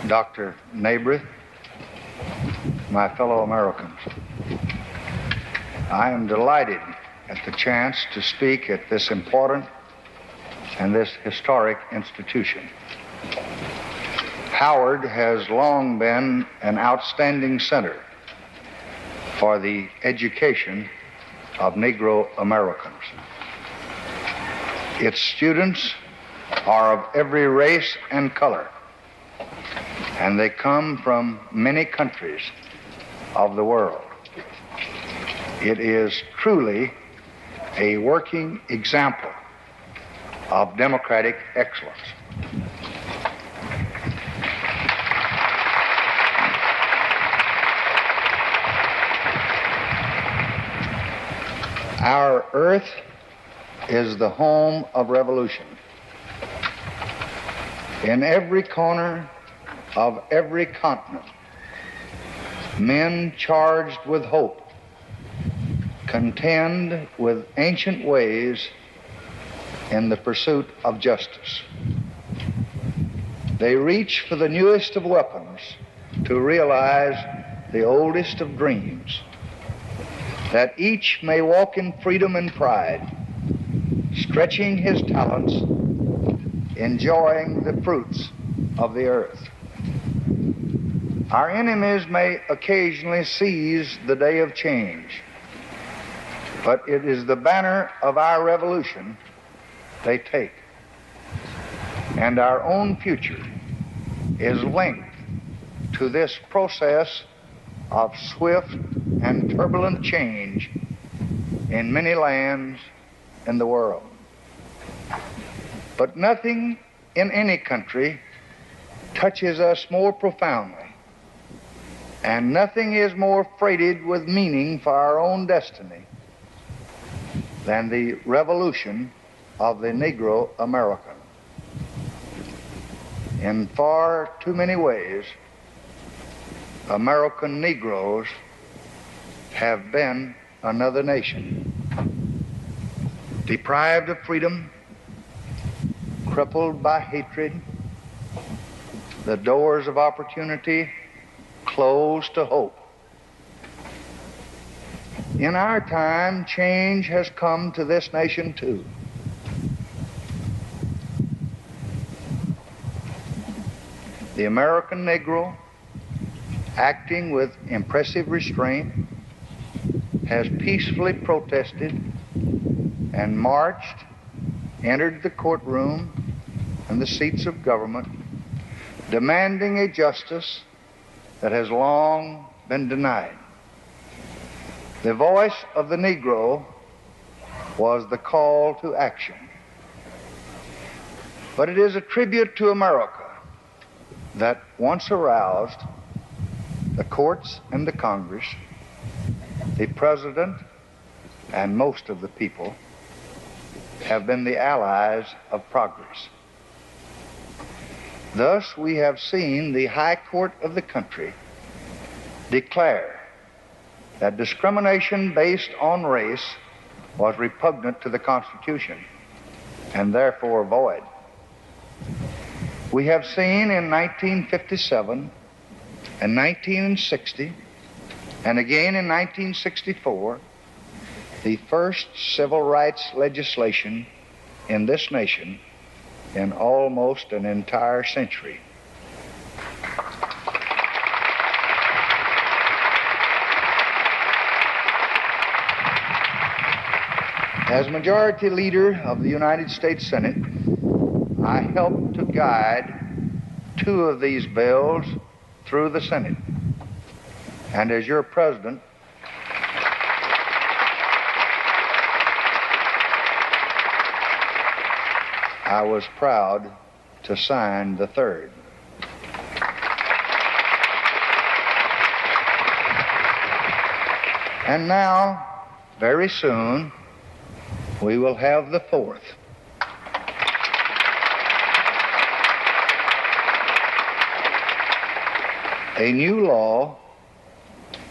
Dr. Nabreth, my fellow Americans, I am delighted at the chance to speak at this important and this historic institution. Howard has long been an outstanding center for the education of Negro Americans. Its students are of every race and color, and they come from many countries of the world. It is truly a working example of democratic excellence. Our earth is the home of revolution. In every corner of every continent, men charged with hope contend with ancient ways in the pursuit of justice. They reach for the newest of weapons to realize the oldest of dreams, that each may walk in freedom and pride, stretching his talents, enjoying the fruits of the earth. Our enemies may occasionally seize the day of change, but it is the banner of our revolution they take. And our own future is linked to this process of swift and turbulent change in many lands in the world. But nothing in any country touches us more profoundly, and nothing is more freighted with meaning for our own destiny than the revolution of the Negro American. In far too many ways, American Negroes have been another nation, deprived of freedom, crippled by hatred, the doors of opportunity closed to hope. In our time, change has come to this nation too. The American Negro, acting with impressive restraint, has peacefully protested and marched, entered the courtroom and the seats of government, demanding a justice that has long been denied. The voice of the Negro was the call to action. But it is a tribute to America that, once aroused, the courts and the Congress, the President, and most of the people have been the allies of progress. Thus, we have seen the High Court of the country declare that discrimination based on race was repugnant to the Constitution and therefore void. We have seen in 1957 and 1960 and again in 1964 the first civil rights legislation in this nation in almost an entire century. As Majority Leader of the United States Senate, I helped to guide two of these bills through the Senate. And as your President, I was proud to sign the third. And now, very soon, we will have the fourth. A new law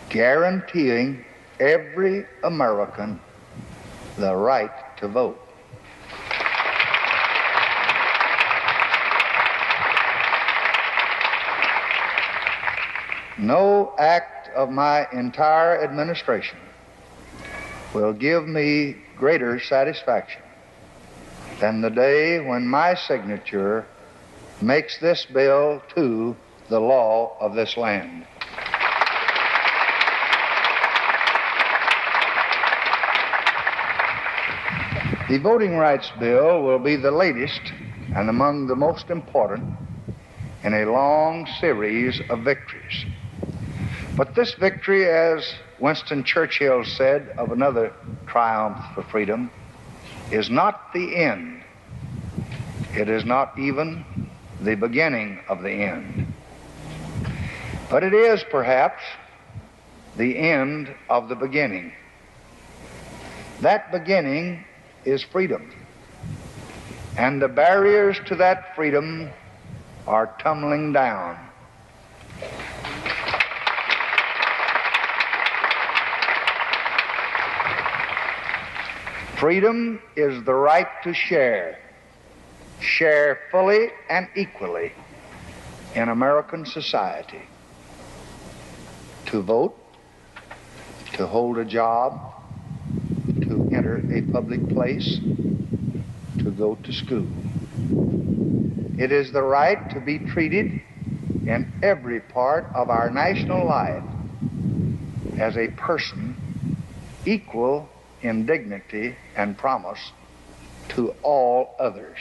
guaranteeing every American the right to vote. No act of my entire administration will give me greater satisfaction than the day when my signature makes this bill to the law of this land. The Voting Rights Bill will be the latest and among the most important in a long series of victories. But this victory, as Winston Churchill said of another triumph for freedom, is not the end. It is not even the beginning of the end. But it is perhaps the end of the beginning. That beginning is freedom. And the barriers to that freedom are tumbling down. Freedom is the right to share fully and equally in American society, to vote, to hold a job, to enter a public place, to go to school. It is the right to be treated in every part of our national life as a person equal in dignity and promise to all others.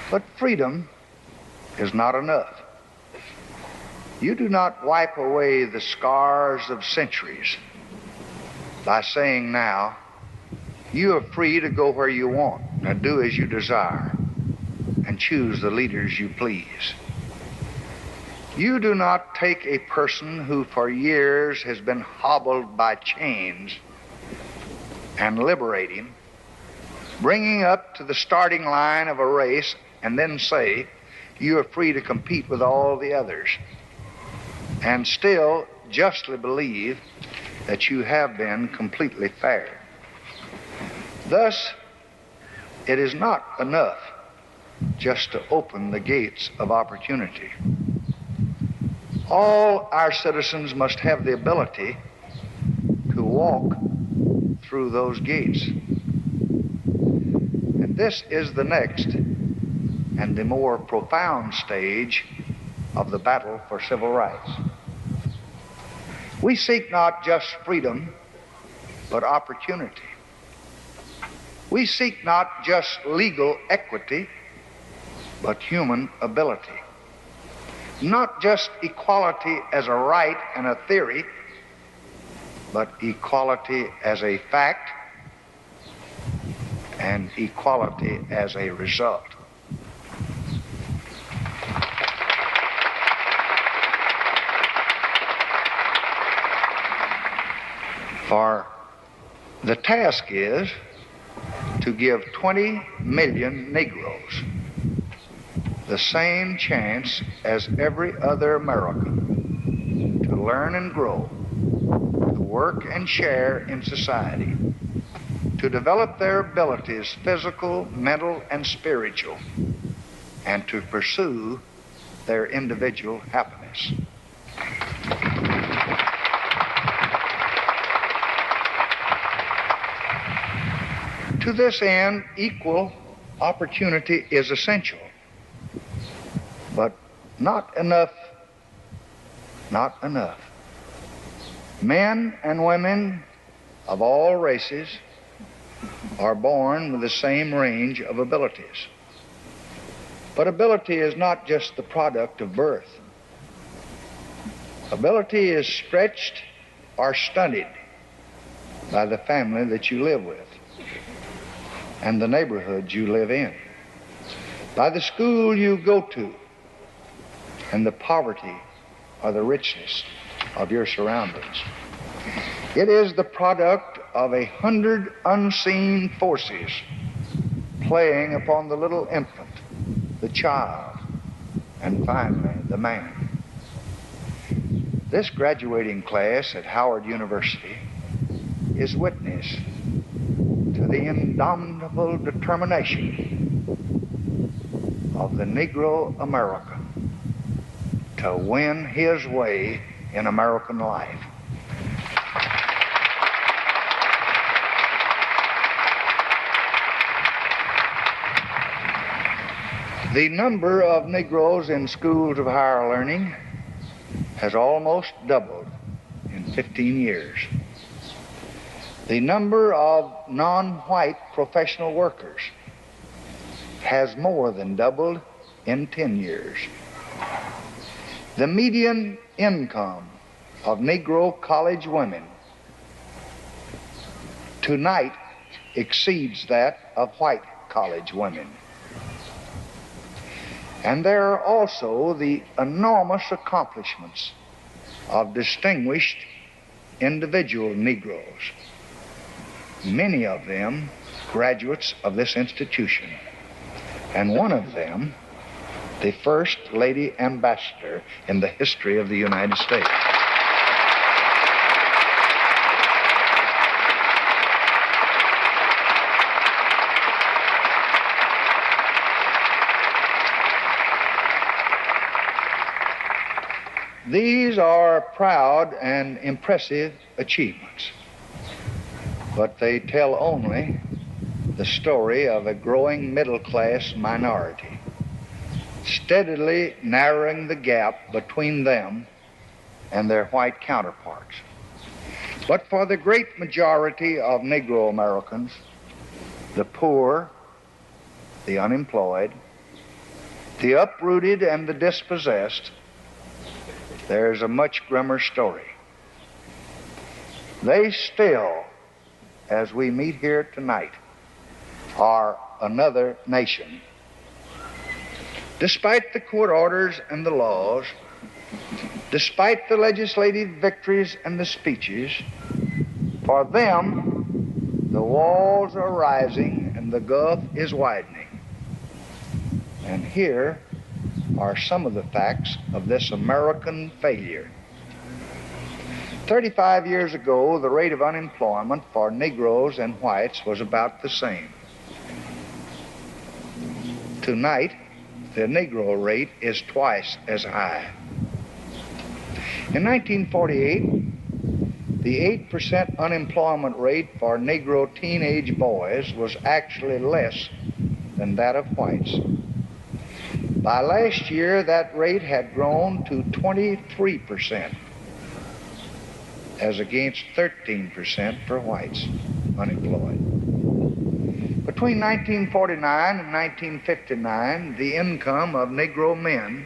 But freedom is not enough. You do not wipe away the scars of centuries by saying now, you are free to go where you want, and do as you desire, and choose the leaders you please. You do not take a person who for years has been hobbled by chains and liberate him, bring him up to the starting line of a race, and then say, you are free to compete with all the others, and still justly believe that you have been completely fair. Thus, it is not enough just to open the gates of opportunity. All our citizens must have the ability to walk through those gates. And this is the next and the more profound stage of the battle for civil rights. We seek not just freedom, but opportunity. We seek not just legal equity, but human ability. Not just equality as a right and a theory, but equality as a fact and equality as a result. For the task is to give 20 million Negroes the same chance as every other American to learn and grow, to work and share in society, to develop their abilities, physical, mental, and spiritual, and to pursue their individual happiness. To this end, equal opportunity is essential, but not enough. Not enough. Men and women of all races are born with the same range of abilities. But ability is not just the product of birth. Ability is stretched or stunted by the family that you live with and the neighborhood you live in, by the school you go to, and the poverty or the richness of your surroundings. It is the product of 100 unseen forces playing upon the little infant, the child, and finally the man. This graduating class at Howard University is witness to the indomitable determination of the Negro American to win his way in American life. The number of Negroes in schools of higher learning has almost doubled in 15 years. The number of non-white professional workers has more than doubled in 10 years. The median income of Negro college women tonight exceeds that of white college women. And there are also the enormous accomplishments of distinguished individual Negroes, many of them graduates of this institution, and one of them the first lady ambassador in the history of the United States. These are proud and impressive achievements, but they tell only the story of a growing middle-class minority, steadily narrowing the gap between them and their white counterparts. But for the great majority of Negro Americans, the poor, the unemployed, the uprooted, and the dispossessed, there's a much grimmer story. They still, as we meet here tonight, are another nation. Despite the court orders and the laws, despite the legislative victories and the speeches, for them, the walls are rising and the gulf is widening. And here are some of the facts of this American failure. 35 years ago, the rate of unemployment for Negroes and whites was about the same. Tonight, the Negro rate is twice as high. In 1948, the 8% unemployment rate for Negro teenage boys was actually less than that of whites. By last year, that rate had grown to 23%, as against 13% for whites unemployed. Between 1949 and 1959, the income of Negro men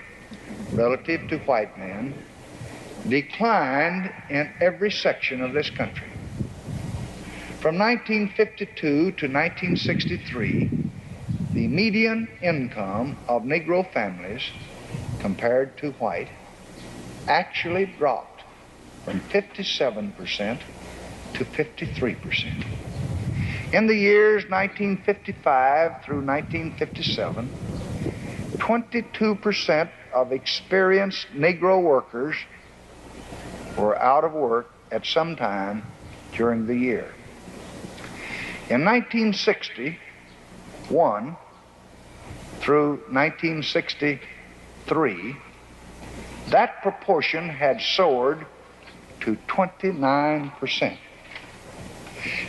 relative to white men declined in every section of this country. From 1952 to 1963, the median income of Negro families compared to white actually dropped from 57% to 53%. In the years 1955 through 1957, 22% of experienced Negro workers were out of work at some time during the year. In 1961 through 1963, that proportion had soared to 29%.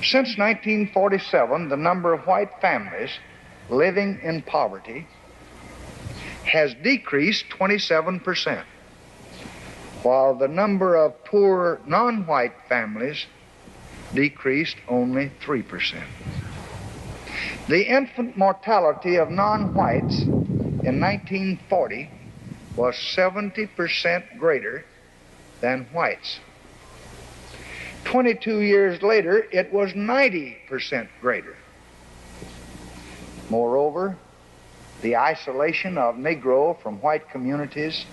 Since 1947, the number of white families living in poverty has decreased 27%, while the number of poor non-white families decreased only 3%. The infant mortality of non-whites in 1940 was 70% greater than whites. 22 years later, it was 90% greater. Moreover, the isolation of Negro from white communities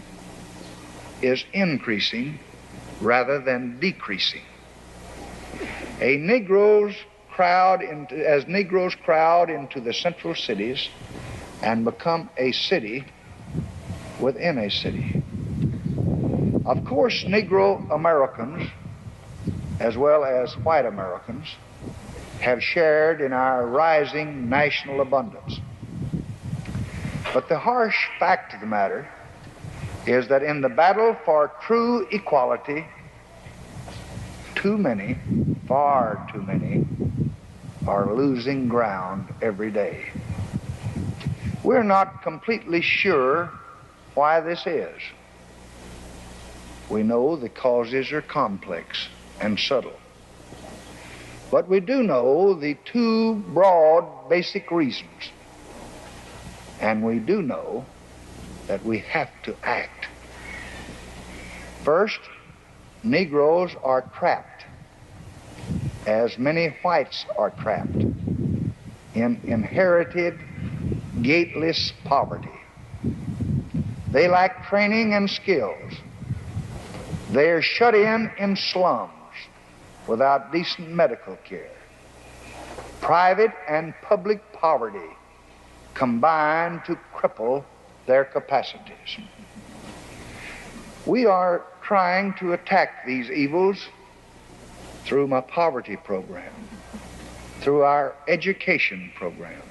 is increasing rather than decreasing. As Negroes crowd into the central cities and become a city within a city. Of course, Negro Americans, as well as white Americans, have shared in our rising national abundance. But the harsh fact of the matter is that in the battle for true equality, too many, far too many, are losing ground every day. We're not completely sure why this is. We know the causes are complex and subtle. But we do know the two broad basic reasons. And we do know that we have to act. First, Negroes are trapped, as many whites are trapped, in inherited, gateless poverty. They lack training and skills. They are shut in slums without decent medical care. Private and public poverty combine to cripple their capacities. We are trying to attack these evils through my poverty program, through our education program,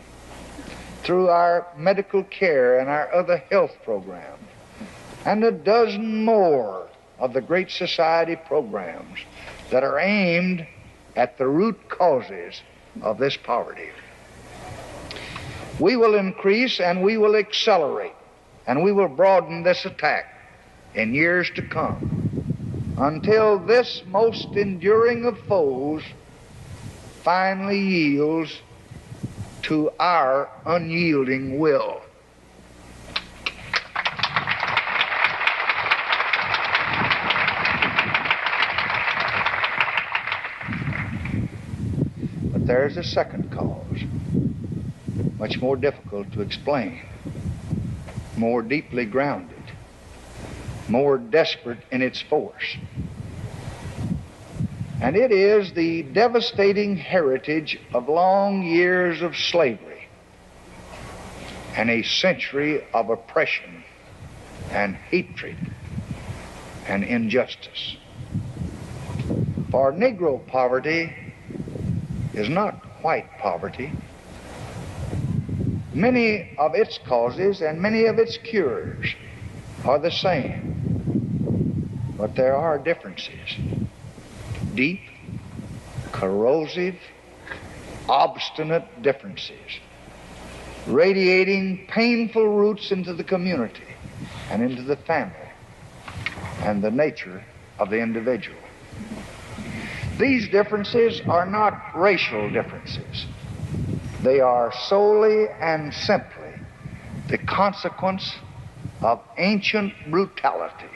through our medical care and our other health programs, and a dozen more of the Great Society programs that are aimed at the root causes of this poverty. We will increase and we will accelerate and we will broaden this attack in years to come until this most enduring of foes finally yields to our unyielding will. But there's a second cause, much more difficult to explain, more deeply grounded, more desperate in its force. And it is the devastating heritage of long years of slavery and a century of oppression and hatred and injustice. For Negro poverty is not white poverty. Many of its causes and many of its cures are the same, but there are differences. Deep, corrosive, obstinate differences, radiating painful roots into the community and into the family and the nature of the individual. These differences are not racial differences. They are solely and simply the consequence of ancient brutality,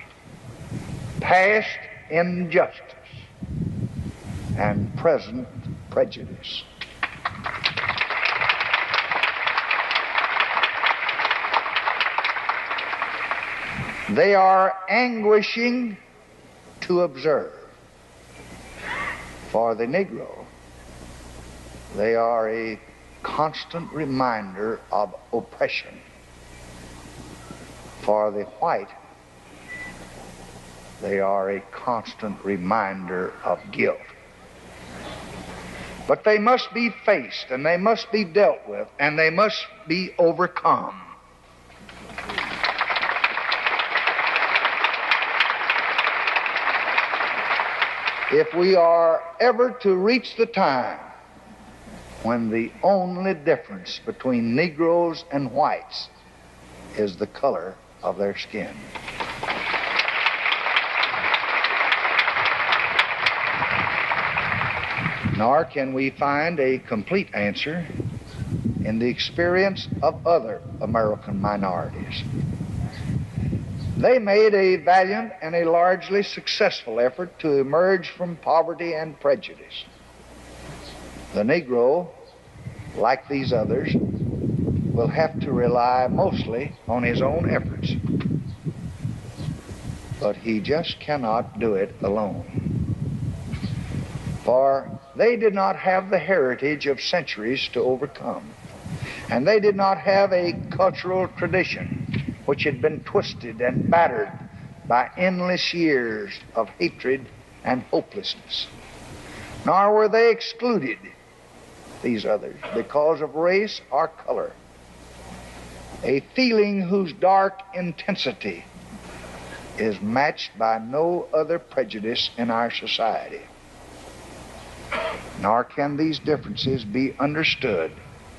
past injustice, and present prejudice. They are anguishing to observe. For the Negro, they are a constant reminder of oppression. For the white, they are a constant reminder of guilt. But they must be faced, and they must be dealt with, and they must be overcome. If we are ever to reach the time when the only difference between Negroes and whites is the color of their skin. Nor can we find a complete answer in the experience of other American minorities. They made a valiant and a largely successful effort to emerge from poverty and prejudice. The Negro, like these others, will have to rely mostly on his own efforts. But he just cannot do it alone. For they did not have the heritage of centuries to overcome. And they did not have a cultural tradition which had been twisted and battered by endless years of hatred and hopelessness. Nor were they excluded these others because of race or color, a feeling whose dark intensity is matched by no other prejudice in our society. Nor can these differences be understood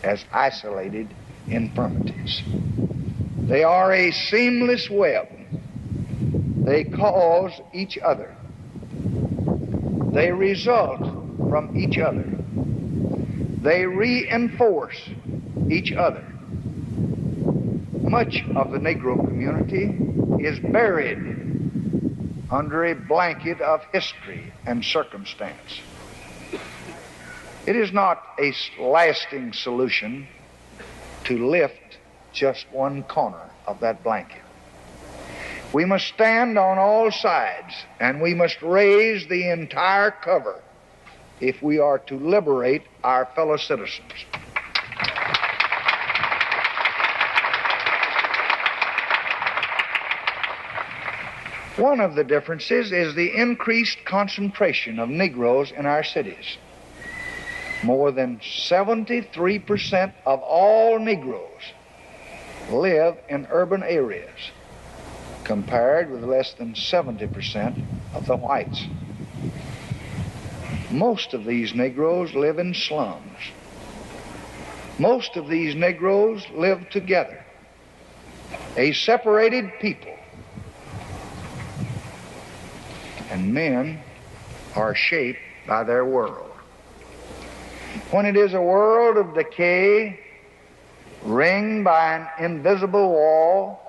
as isolated infirmities. They are a seamless web. They cause each other. They result from each other. They reinforce each other. Much of the Negro community is buried under a blanket of history and circumstance. It is not a lasting solution to lift just one corner of that blanket. We must stand on all sides, and we must raise the entire cover if we are to liberate our fellow citizens. One of the differences is the increased concentration of Negroes in our cities. More than 73% of all Negroes live in urban areas, compared with less than 70% of the whites. Most of these Negroes live in slums. Most of these Negroes live together, a separated people. And men are shaped by their world. When it is a world of decay, ringed by an invisible wall,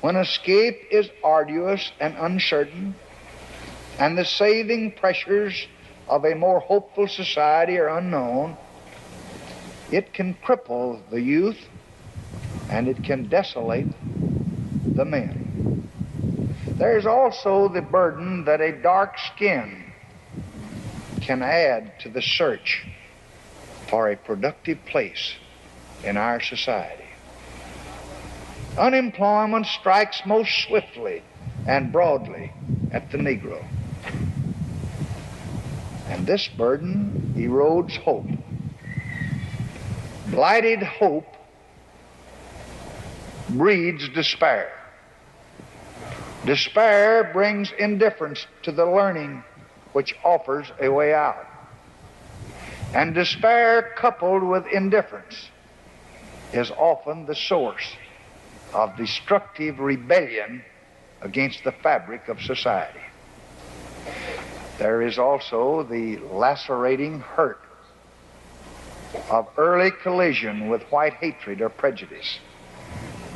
when escape is arduous and uncertain, and the saving pressures of a more hopeful society are unknown, it can cripple the youth and it can desolate the men. There is also the burden that a dark skin can add to the search for a productive place in our society. Unemployment strikes most swiftly and broadly at the Negro. And this burden erodes hope. Blighted hope breeds despair. Despair brings indifference to the learning which offers a way out. And despair coupled with indifference is often the source of destructive rebellion against the fabric of society. There is also the lacerating hurt of early collision with white hatred or prejudice,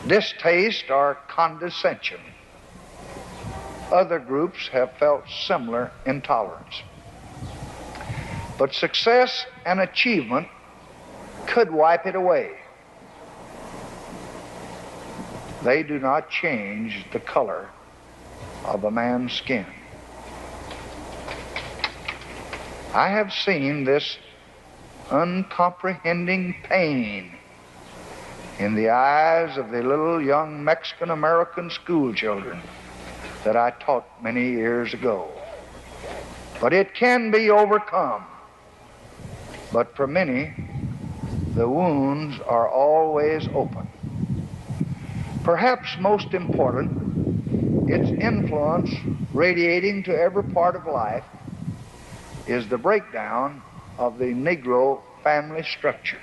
distaste or condescension. Other groups have felt similar intolerance. But success and achievement could wipe it away. They do not change the color of a man's skin. I have seen this uncomprehending pain in the eyes of the little young Mexican-American school children that I taught many years ago. But it can be overcome. But for many, the wounds are always open. Perhaps most important, its influence radiating to every part of life is the breakdown of the Negro family structure.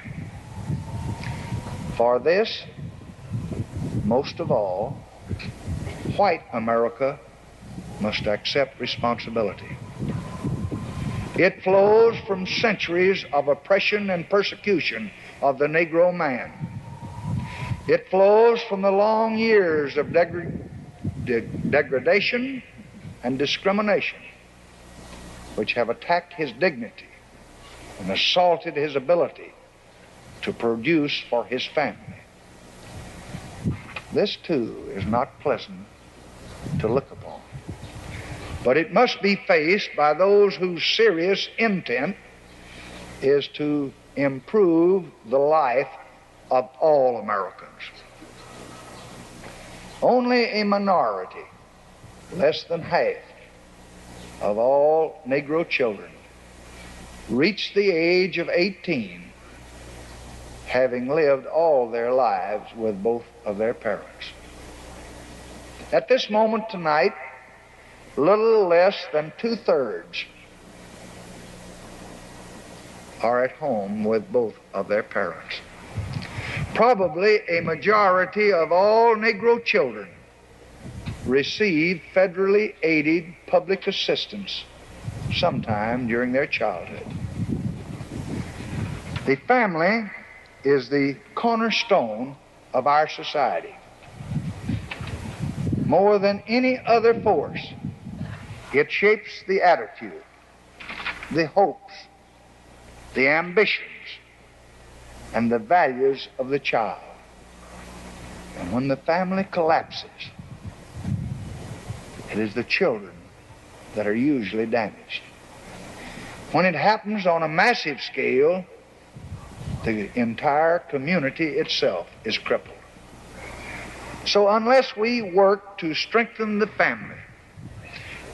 For this, most of all, white America must accept responsibility. It flows from centuries of oppression and persecution of the Negro man. It flows from the long years of degradation and discrimination which have attacked his dignity and assaulted his ability to produce for his family. This, too, is not pleasant to look upon. But it must be faced by those whose serious intent is to improve the life of all Americans. Only a minority, less than half, of all Negro children reach the age of 18 having lived all their lives with both of their parents. At this moment tonight, little less than 2/3 are at home with both of their parents. Probably a majority of all Negro children receive federally aided public assistance sometime during their childhood. The family is the cornerstone of our society. More than any other force, it shapes the attitude, the hopes, the ambitions, and the values of the child. And when the family collapses, it is the children that are usually damaged. When it happens on a massive scale, the entire community itself is crippled. So unless we work to strengthen the family,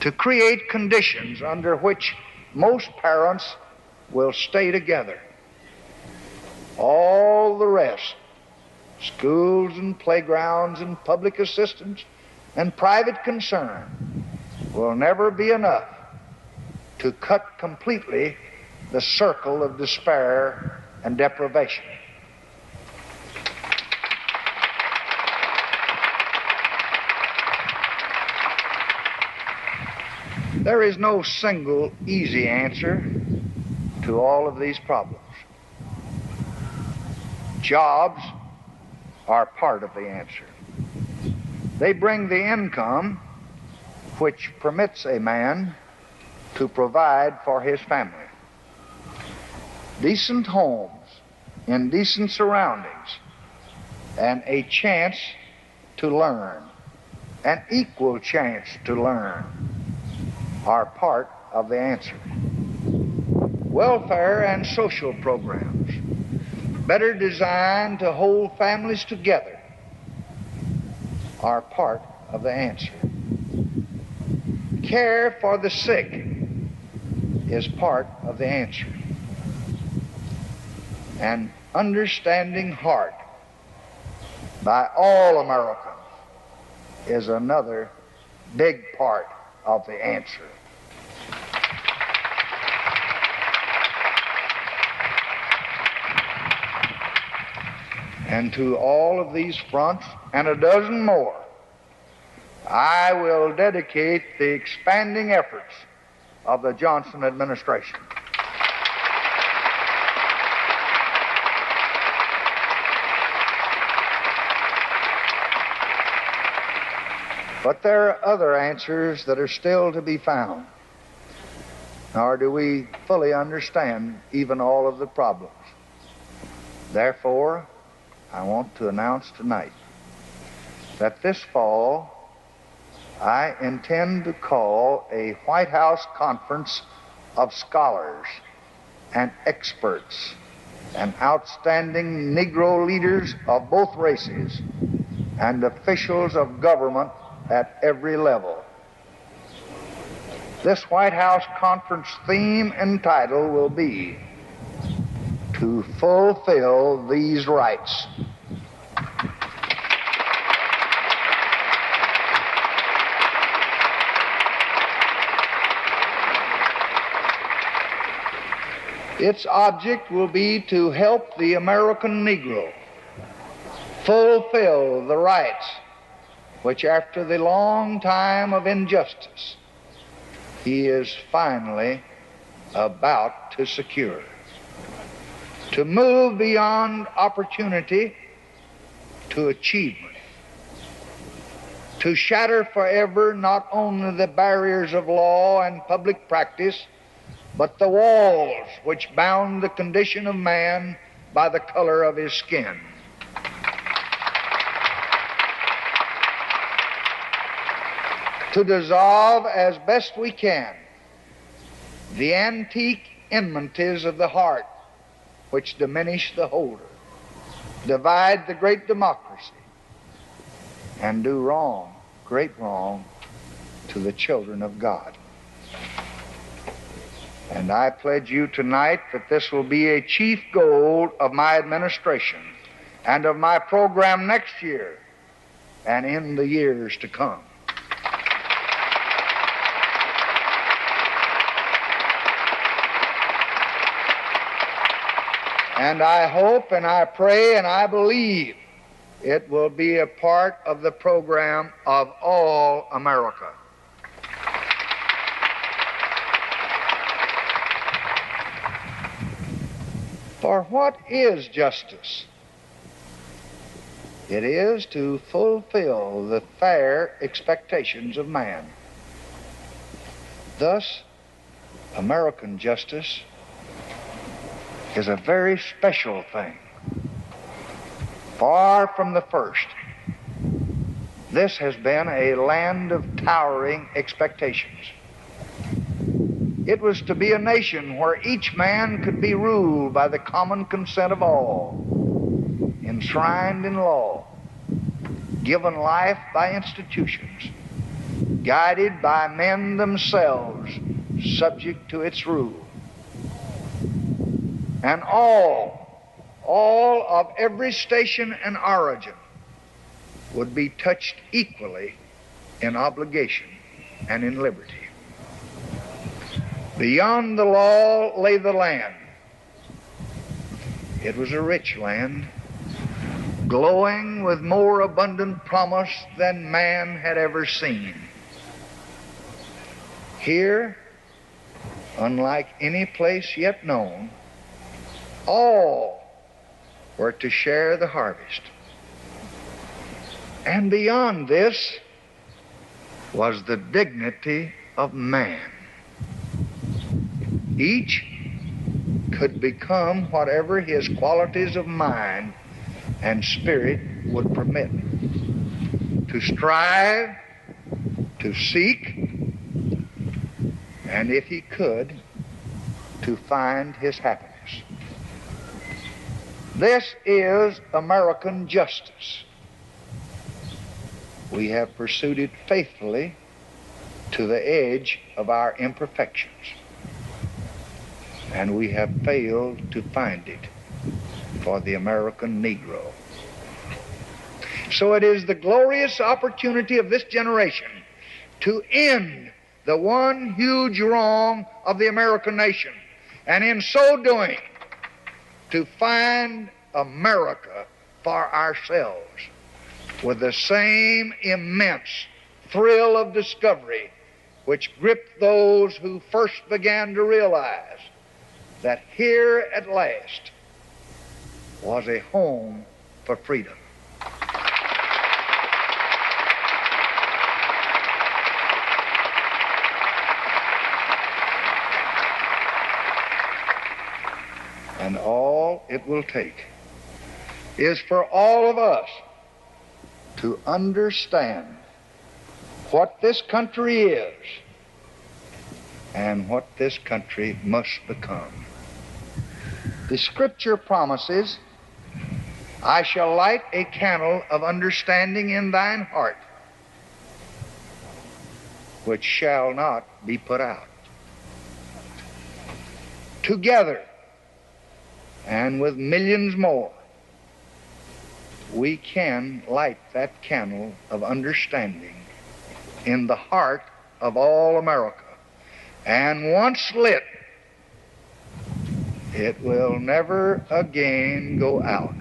to create conditions under which most parents will stay together, all the rest, schools and playgrounds and public assistance and private concern, will never be enough to cut completely the circle of despair and deprivation. There is no single easy answer to all of these problems. Jobs are part of the answer. They bring the income which permits a man to provide for his family. Decent homes in decent surroundings and a chance to learn, an equal chance to learn, are part of the answer. Welfare and social programs, better designed to hold families together, are part of the answer. Care for the sick is part of the answer. An understanding heart by all Americans is another big part of the answer. And to all of these fronts and a dozen more, I will dedicate the expanding efforts of the Johnson administration. But there are other answers that are still to be found, nor do we fully understand even all of the problems. Therefore, I want to announce tonight that this fall I intend to call a White House conference of scholars and experts and outstanding Negro leaders of both races and officials of government at every level. This White House conference theme and title will be "To Fulfill These Rights." Its object will be to help the American Negro fulfill the rights which, after the long time of injustice, he is finally about to secure. To move beyond opportunity to achievement. To shatter forever not only the barriers of law and public practice, but the walls which bound the condition of man by the color of his skin. To dissolve as best we can the antique enmities of the heart which diminish the holder, divide the great democracy, and do wrong, great wrong, to the children of God. And I pledge you tonight that this will be a chief goal of my administration and of my program next year and in the years to come. And I hope and I pray and I believe it will be a part of the program of all America. For what is justice? It is to fulfill the fair expectations of man. Thus, American justice is a very special thing. Far from the first, this has been a land of towering expectations. It was to be a nation where each man could be ruled by the common consent of all, enshrined in law, given life by institutions, guided by men themselves, subject to its rule. And all of every station and origin would be touched equally in obligation and in liberty. Beyond the law lay the land. It was a rich land, glowing with more abundant promise than man had ever seen. Here, unlike any place yet known, all were to share the harvest. And beyond this was the dignity of man. Each could become whatever his qualities of mind and spirit would permit, to strive, to seek, and if he could, to find his happiness. This is American justice. We have pursued it faithfully to the edge of our imperfections, and we have failed to find it for the American Negro. So it is the glorious opportunity of this generation to end the one huge wrong of the American nation, and in so doing, to find America for ourselves with the same immense thrill of discovery which gripped those who first began to realize that here at last was a home for freedom. And all it will take is for all of us to understand what this country is and what this country must become. The scripture promises, "I shall light a candle of understanding in thine heart, which shall not be put out." Together, and with millions more, we can light that candle of understanding in the heart of all America. And once lit, it will never again go out.